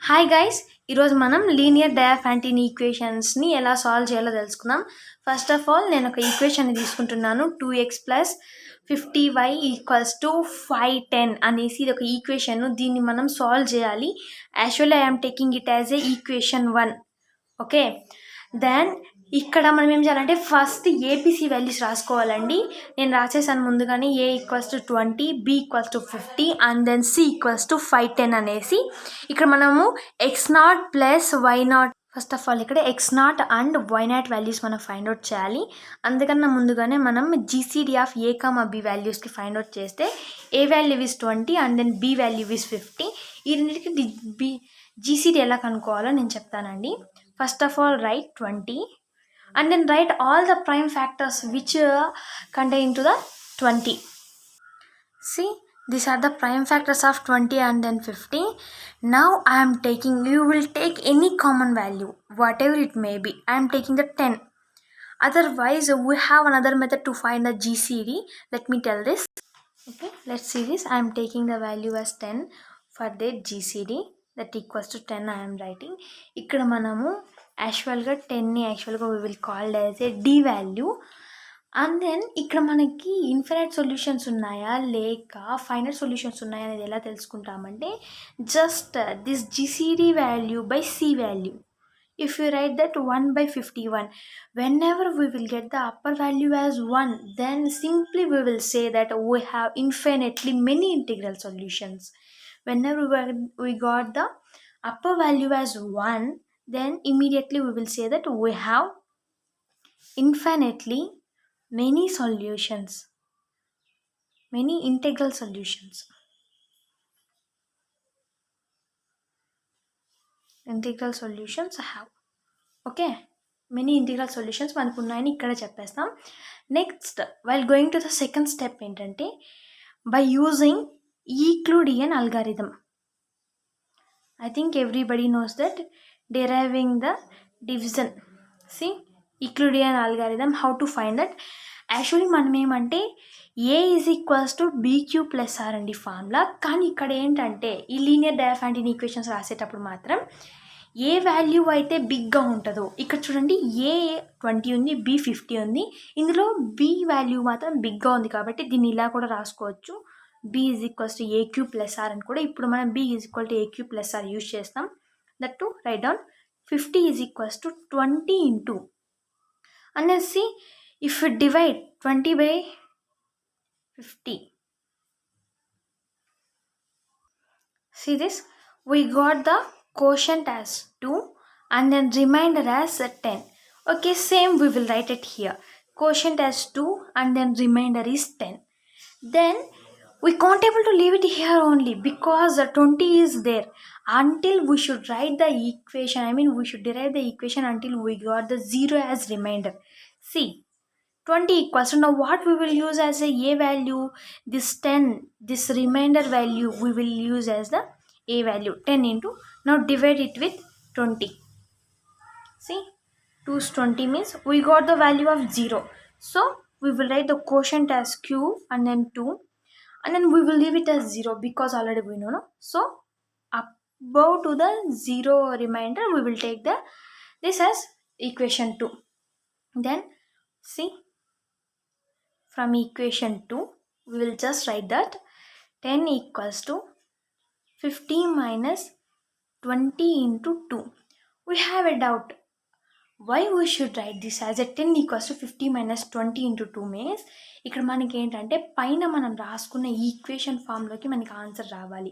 Hi guys, ఈరోజు మనం linear డయాఫాంటిన్ ఈక్వేషన్స్ని ఎలా సాల్వ్ చేయాలో తెలుసుకుందాం. ఫస్ట్ ఆఫ్ ఆల్ నేను ఒక ఈక్వేషన్ తీసుకుంటున్నాను. 2x plus 50y equals to 510 అనేసి ఇది ఒక ఈక్వేషన్. దీన్ని మనం సాల్వ్ చేయాలి. Actually I'm taking it as a equation 1. Okay, then ఇక్కడ మనం ఏం చేయాలంటే ఫస్ట్ ఏపీసీ వాల్యూస్ రాసుకోవాలండి. నేను రాసేసాను ముందుగానే. A equals to 20, B equals to 50 and then C equals to 510 అనేసి ఇక్కడ మనము x0 plus y0 first of all ఇక్కడ x0 అండ్ y0 వాల్యూస్ మనం ఫైండ్ అవుట్ చేయాలి. అందుకన్నా ముందుగానే మనం GCD of A comma B వాల్యూస్కి ఫైండ్ అవుట్ చేస్తే A value is 20 and then B value is 50. ఈ రెండింటికి బి జీసీడీ ఎలా కనుక్కోవాలో నేను చెప్తానండి. First of all, write 20 and then write all the prime factors which contain to the 20. See, these are the prime factors of 20 and then 50. Now I am taking, you will take any common value, whatever it may be. I am taking the 10. Otherwise, we have another method to find the GCD. Let me tell this. Okay, let's see this. I am taking the value as 10 for the GCD. That equals to 10 I am writing. ఇక్కడ మనము యాక్చువల్గా 10ని యాక్చువల్గా we will call as a D value. And then ఇక్కడ మనకి infinite solutions ఉన్నాయా లేక finite solutions ఉన్నాయా అనేది ఎలా తెలుసుకుంటామంటే just this GCD value by C value. If you write that 1 by 51, whenever we will get the upper value as 1, then simply we will say that we have infinitely many integral solutions. Whenever we got the upper value as 1, then immediately we will say that we have infinitely many solutions, many integral solutions. Integral solutions have. Okay, many integral solutions మనకు ఉన్నాయని ఇక్కడ చెప్పేస్తాం. Next while going to the second step ఏంటంటే by using Euclidean algorithm. I think everybody knows that deriving the division. See Euclidean algorithm, how to find that. Actually మనం ఏమంటే a is equals to b q plus r అండి formula. కానీ ఇక్కడ ఏంటంటే ఈ linear డయాఫాంటిన్ equations రాసేటప్పుడు మాత్రం ఏ వాల్యూ అయితే బిగ్గా ఉంటుందో, ఇక్కడ చూడండి ఏ 20 ఉంది, బి 50 ఉంది. ఇందులో బి వాల్యూ మాత్రం బిగ్గా ఉంది కాబట్టి దీన్ని ఇలా కూడా రాసుకోవచ్చు. B is equals to a q plus r అని కూడా. ఇప్పుడు మనం b is equal to a q plus r use చేస్తాం. That to write down 50 is equals to 20 into అనేసి if you divide 20 by 50, see this, we got the quotient as 2 and then remainder as 10. Okay, same we will write it here. Quotient as 2 and then remainder is 10. Then we can't able to leave it here only because 20 is there. Until we should write the equation, I mean we should derive the equation until we got the 0 as remainder. See, 20 equals to, now what we will use as a value, this 10, this remainder value we will use as the a value, 10 into, now divide it with 20. See, 2 is 20 means we got the value of 0. So we will write the quotient as q and then 2 and then we will leave it as 0 because already we know, no? So above to the 0 remainder we will take the this as equation 2. Then see, from equation 2 we will just write that 10 equals to 50 minus 20 into 2. We have a doubt. Why we should write this as a 10 equals to 50 minus 20 into 2 means ఇక్కడ మనకి ఏంటంటే పైన మనం రాసుకున్న equation ఫామ్లోకి మనకి answer రావాలి.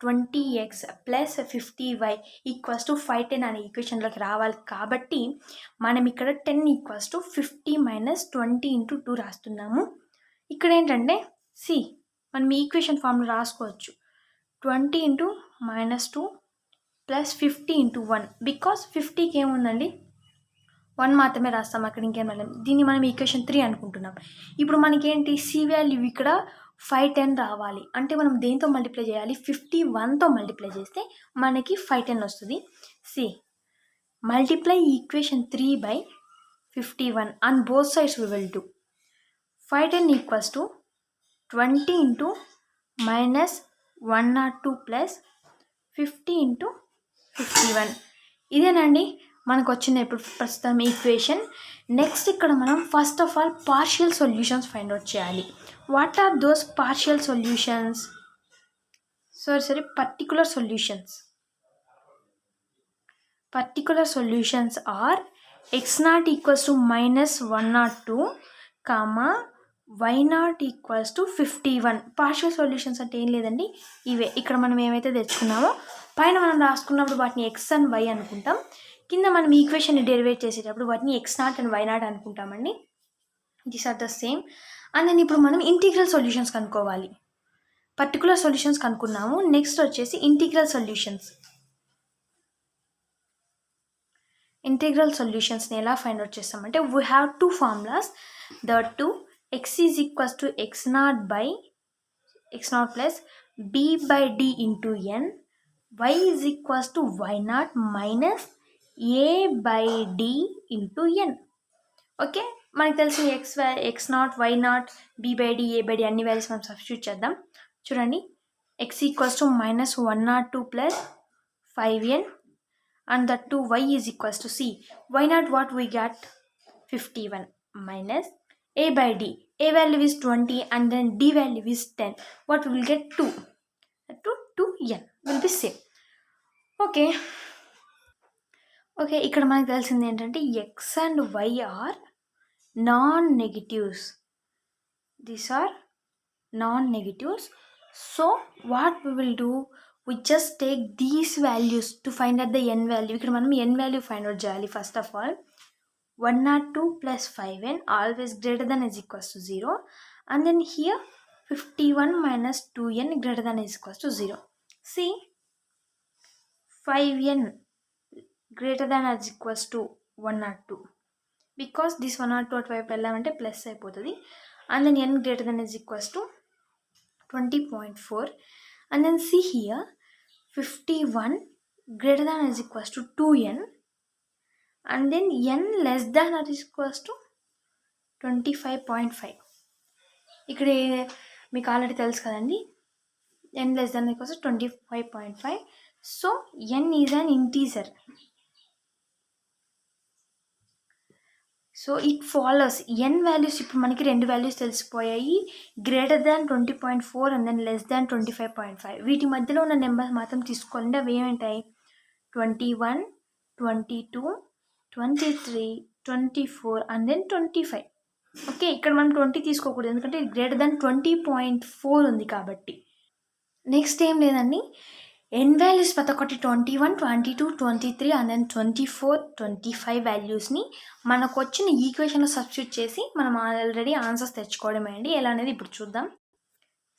20x plus 50y equals to 510 అనే ఈక్వేషన్లోకి రావాలి. కాబట్టి మనం ఇక్కడ 10 ఈక్వల్స్ టు 50 మైనస్ 20 ఇంటూ 2 రాస్తున్నాము. ఇక్కడ ఏంటంటే సి మనం ఈక్వేషన్ ఫామ్లో రాసుకోవచ్చు 20 ఇంటూ -2 ప్లస్ 50 ఇంటూ 1. బికాస్ 50కి ఏముందండి 1 మాత్రమే రాస్తాం, అక్కడ ఇంకేం రాలేం. దీన్ని మనం ఈక్వేషన్ 3 అనుకుంటున్నాం. ఇప్పుడు మనకేంటి సి వాల్యూ ఇక్కడ 510 రావాలి అంటే మనం దేంతో మల్టిప్లై చేయాలి, 51తో మల్టిప్లై చేస్తే మనకి 510 వస్తుంది. C multiply equation 3 by 51 on both sides we will do. 510 equals to 20 into -102 plus 50 into 51. ఇదేనండి మనకు వచ్చిన ఇప్పుడు ప్రస్తుతం ఈక్వేషన్. నెక్స్ట్ ఇక్కడ మనం first of all partial solutions find out చేయాలి. What are those partial solutions? particular solutions. Particular solutions are x naught equals to minus 102, comma y naught equals to 51. Partial solutions అంటే ఏం లేదండి, ఇవే. ఇక్కడ మనం ఏమైతే తెచ్చుకున్నామో పైన మనం రాసుకున్నప్పుడు వాటిని ఎక్స్ అండ్ వై అనుకుంటాం, కింద మనం ఈక్వేషన్ని డెరివేట్ చేసేటప్పుడు వాటిని x naught and y naught అనుకుంటామండి. These are the same. And then ఇప్పుడు మనం ఇంటిగ్రల్ సొల్యూషన్స్ కనుక్కోవాలి. పర్టికులర్ సొల్యూషన్స్ కనుక్కున్నాము. నెక్స్ట్ వచ్చేసి ఇంటిగ్రల్ సొల్యూషన్స్. ఇంటిగ్రల్ సొల్యూషన్స్ని ఎలా ఫైండ్ అవుట్ చేస్తామంటే we have two formulas. The two x is equals to x naught plus b by d into n, y is equals to y naught minus a by d into n. Okay, మనకు తెలిసిన x naught, why not, B by D, A by D అన్ని values మనం substitute చేద్దాం. చూడండి, X equals to minus 102 plus 5n, and that to y is equals to c. Y naught what we got? 51 minus a by d. A value is 20 and then d value is 10. What we will get? 2. That to 2n will be same. Okay. ఇక్కడ మనకు తెలిసింది ఏంటంటే x and y are non-negatives. These are non-negatives. So what we will do, we just take these values to find out the n value. ఇక్కడ మనం n value find out చేయాలి. First of all, 102 plus 5n always greater than is equals to 0, and then here 51 minus 2n greater than is equals to 0. See, 5n greater than is equals to 102, because this 102 అటువైపు వెళ్ళామంటే plus అయిపోతుంది. And then n greater than is equals to 20.4, and then see here 51 greater than is equals to 2n, and then n less than or is equals to 25.5. ఇక్కడ మీకు already తెలుసు కదండి, n less than equals to 25.5. So n is an integer. So it follows n values. ఇప్పుడు మనకి రెండు values తెలిసిపోయాయి, greater than 20.4 and then less than 25.5. వీటి మధ్యలో ఉన్న నెంబర్స్ మాత్రం తీసుకోవాలంటే అవి ఏమంటాయి? 21, 22, 23, 24 అండ్ దెన్ 25. ఓకే, ఇక్కడ మనం 20 తీసుకోకూడదు, ఎందుకంటే గ్రేటర్ దాన్ 20.4 ఉంది కాబట్టి. నెక్స్ట్ ఏం లేదండి, n వాల్యూస్ ప్రతి ఒక్కటి 21, 22, 23 అండ్ దెన్ 24, 25 వాల్యూస్ని మనకు వచ్చిన ఈక్వేషన్లో సబ్స్టిట్యూట్ చేసి మనం ఆల్రెడీ ఆన్సర్స్ తెచ్చుకోవడమే అండి. ఎలా అనేది ఇప్పుడు చూద్దాం.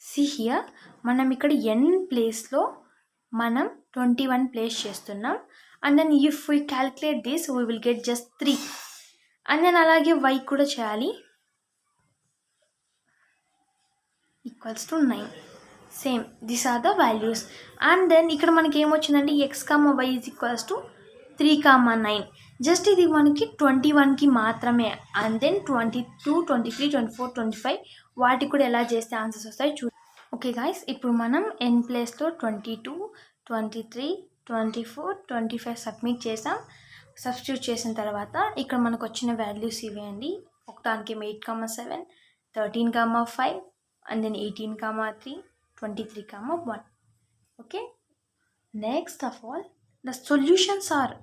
సి హియర్, మనం ఇక్కడ n ప్లేస్లో మనం 21 ప్లేస్ చేస్తున్నాం, and then if we calculate this we will get just 3. And then అలాగే y కూడా చేయాలి, equals to 9. Same, these are the values. And then ఇక్కడ మనకి ఏమొచ్చిందంటే x, y is equals to 3, 9. Just ఇది మనకి 21కి మాత్రమే. అండ్ దెన్ 22, 23, 24, 25 వాటికి కూడా ఎలా చేస్తే ఆన్సర్స్ వస్తాయి చూ. ఓకే గాయస్, ఇప్పుడు మనం n ప్లేస్లో 22, 23, 24, 25 సబ్మిట్ చేసాం. సబ్స్టిట్యూట్ చేసిన తర్వాత ఇక్కడ మనకు వచ్చిన వాల్యూస్ ఇవే అండి. ఒకదానికి 8, 7, 13, 5 and then 18, 3, 23, 1. Okay, next of all, the solutions are,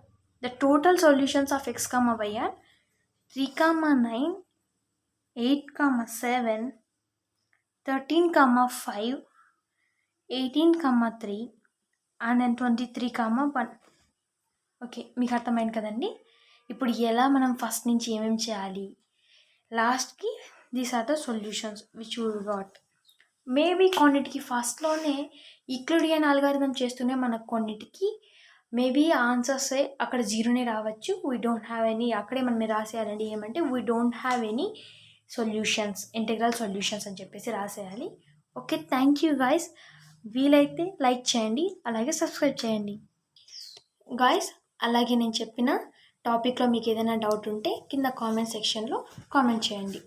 the total solutions of x, y are 3, 9, 8, 7, 13, 5, 18, 3 and then 23, 1. Okay, మీకు అర్థమైంది కదండి. ఇప్పుడు ఎలా మనం ఫస్ట్ నుంచి ఏమేమి చేయాలి, లాస్ట్కి these are the solutions which you got. Maybe కొన్నిటికి ఫస్ట్లోనే ఈక్లిడియన్ అల్గారిథం చేస్తూనే మనకు కొన్నిటికి మేబీ ఆన్సర్స్ అక్కడ జీరోనే రావచ్చు. వీ డోంట్ హ్యావ్ ఎనీ, అక్కడే మనం రాసేయాలండి ఏమంటే we don't have any solutions, integral solutions అని చెప్పేసి రాసేయాలి. Okay, thank you guys. వీలైతే లైక్ చేయండి, అలాగే సబ్స్క్రైబ్ చేయండి గాయస్. అలాగే నేను చెప్పిన టాపిక్లో మీకు ఏదైనా డౌట్ ఉంటే కింద కామెంట్ సెక్షన్లో కామెంట్ చేయండి.